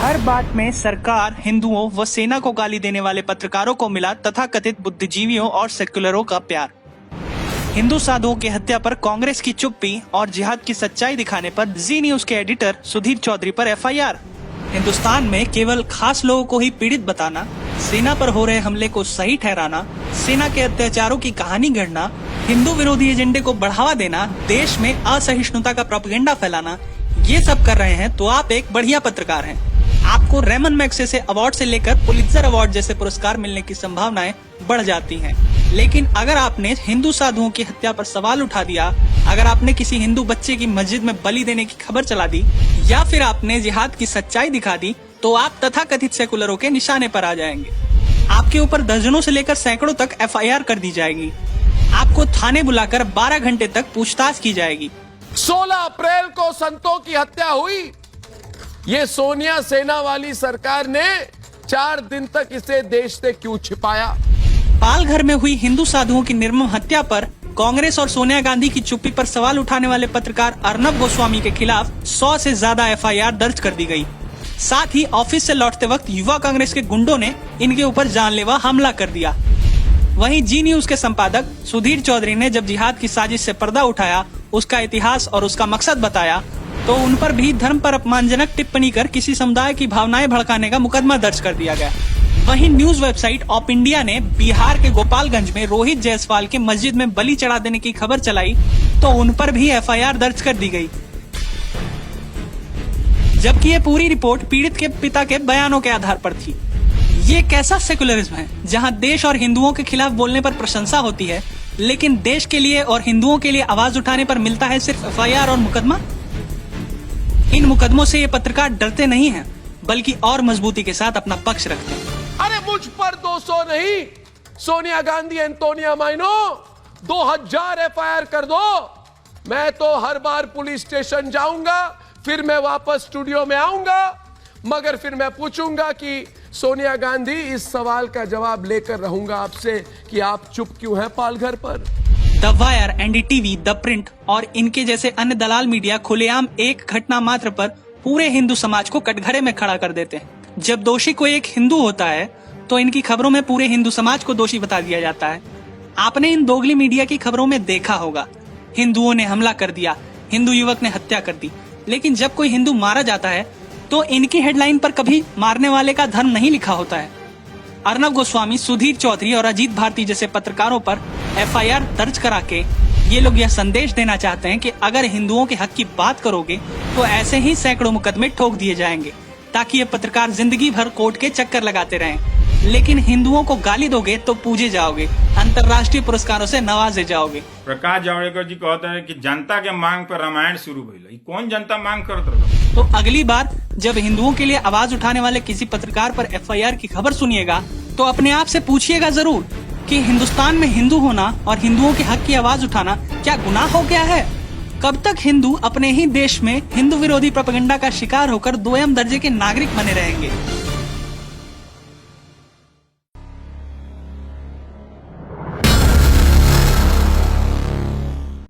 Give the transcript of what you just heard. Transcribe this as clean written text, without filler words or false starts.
हर बात में सरकार, हिंदुओं व सेना को गाली देने वाले पत्रकारों को मिला तथाकथित बुद्धिजीवियों और सेक्युलरों का प्यार। हिंदू साधुओं की हत्या पर कांग्रेस की चुप्पी और जिहाद की सच्चाई दिखाने पर जी न्यूज के एडिटर सुधीर चौधरी पर एफआईआर। हिंदुस्तान में केवल खास लोगों को ही पीड़ित बताना, सेना पर हो रहे हमले को सही ठहराना, सेना के अत्याचारों की कहानी गढ़ना, हिंदू विरोधी एजेंडे को बढ़ावा देना, देश में असहिष्णुता का प्रोपेगेंडा फैलाना, ये सब कर रहे हैं तो आप एक बढ़िया पत्रकार हैं। आपको रेमन मैग्सेसे अवार्ड से लेकर पुलित्जर अवार्ड जैसे पुरस्कार मिलने की संभावनाएं बढ़ जाती हैं। लेकिन अगर आपने हिंदू साधुओं की हत्या पर सवाल उठा दिया, अगर आपने किसी हिंदू बच्चे की मस्जिद में बलि देने की खबर चला दी या फिर आपने जिहाद की सच्चाई दिखा दी, तो आप तथाकथित सेकुलरों के निशाने पर आ जाएंगे। आपके ऊपर दर्जनों से लेकर सैकड़ों तक एफआईआर कर दी जाएगी। आपको थाने बुलाकर 12 घंटे तक पूछताछ की जाएगी। 16 अप्रैल को संतों की हत्या हुई। ये सोनिया सेना वाली सरकार ने 4 दिन तक इसे देश से क्यों छिपाया? पालघर में हुई हिंदू साधुओं की निर्मम हत्या पर कांग्रेस और सोनिया गांधी की चुप्पी पर सवाल उठाने वाले पत्रकार अर्नब गोस्वामी के खिलाफ 100 से ज्यादा एफआईआर दर्ज कर दी गई। साथ ही ऑफिस से लौटते वक्त युवा कांग्रेस के गुंडों ने इनके ऊपर जानलेवा हमला कर दिया। वहीं जी न्यूज के संपादक सुधीर चौधरी ने जब जिहाद की साजिश से पर्दा उठाया, उसका इतिहास और उसका मकसद बताया, तो उन पर भी धर्म पर अपमानजनक टिप्पणी कर किसी समुदाय की भावनाएं भड़काने का मुकदमा दर्ज कर दिया गया। वहीं न्यूज वेबसाइट ऑफ इंडिया ने बिहार के गोपालगंज में रोहित जायसवाल के मस्जिद में बलि चढ़ा देने की खबर चलाई, तो उन पर भी एफआईआर दर्ज कर दी गई। जबकि ये पूरी रिपोर्ट पीड़ित के पिता के बयानों के आधार पर थी। ये कैसा सेकुलरिज्म है जहां देश और हिंदुओं के खिलाफ बोलने पर प्रशंसा होती है, लेकिन देश के लिए और हिंदुओं के लिए आवाज उठाने पर मिलता है सिर्फ एफआईआर और मुकदमा। इन मुकदमों से ये पत्रकार डरते नहीं हैं, बल्कि और मजबूती के साथ अपना पक्ष रखते हैं। अरे मुझ पर 200 नहीं, सोनिया गांधी, एंटोनिया माइनो 2000 एफआईआर कर दो। मैं तो हर बार पुलिस स्टेशन जाऊंगा, फिर मैं वापस स्टूडियो में आऊंगा, मगर फिर मैं पूछूंगा कि सोनिया गांधी, इस सवाल का जवाब लेकर रहूंगा आपसे कि आप चुप क्यों हैं पालघर पर। The wire, NDTV, the print और इनके जैसे अन्य दलाल मीडिया खुलेआम एक घटना मात्र पर पूरे हिंदू समाज को कटघरे में खड़ा कर देते हैं। जब दोषी कोई एक हिंदू होता है तो इनकी खबरों में पूरे हिंदू समाज को दोषी बता दिया जाता है। आपने इन दोगली मीडिया की खबरों में देखा होगा, हिंदुओं ने हमला कर दिया, हिंदू युवक ने हत्या कर दी, लेकिन जब कोई हिंदू मारा जाता है तो इनकी हेडलाइन पर कभी मारने वाले का धर्म नहीं लिखा होता है। अर्नब गोस्वामी, सुधीर चौधरी और अजीत भारती जैसे पत्रकारों पर एफआईआर दर्ज करा के ये लोग यह संदेश देना चाहते हैं कि अगर हिंदुओं के हक की बात करोगे तो ऐसे ही सैकड़ों मुकदमे ठोक दिए जाएंगे, ताकि ये पत्रकार जिंदगी भर कोर्ट के चक्कर लगाते रहें। लेकिन हिंदुओं को गाली दोगे तो पूजे जाओगे, अंतर्राष्ट्रीय पुरस्कारों से नवाजे जाओगे। प्रकाश जावड़ेकर जी कहते हैं कि जनता के मांग पर रामायण शुरू भइल। कौन जनता मांग करत रहा? तो अगली बार जब हिंदुओं के लिए आवाज उठाने वाले किसी पत्रकार पर एफआईआर की खबर सुनिएगा तो अपने आप से पूछिएगा जरूर कि हिंदुस्तान में हिंदू होना और हिंदुओं के हक की आवाज उठाना क्या गुनाह हो गया है? कब तक हिंदू अपने ही देश में हिंदू विरोधी प्रोपेगेंडा का शिकार होकर दोयम दर्जे के नागरिक बने रहेंगे?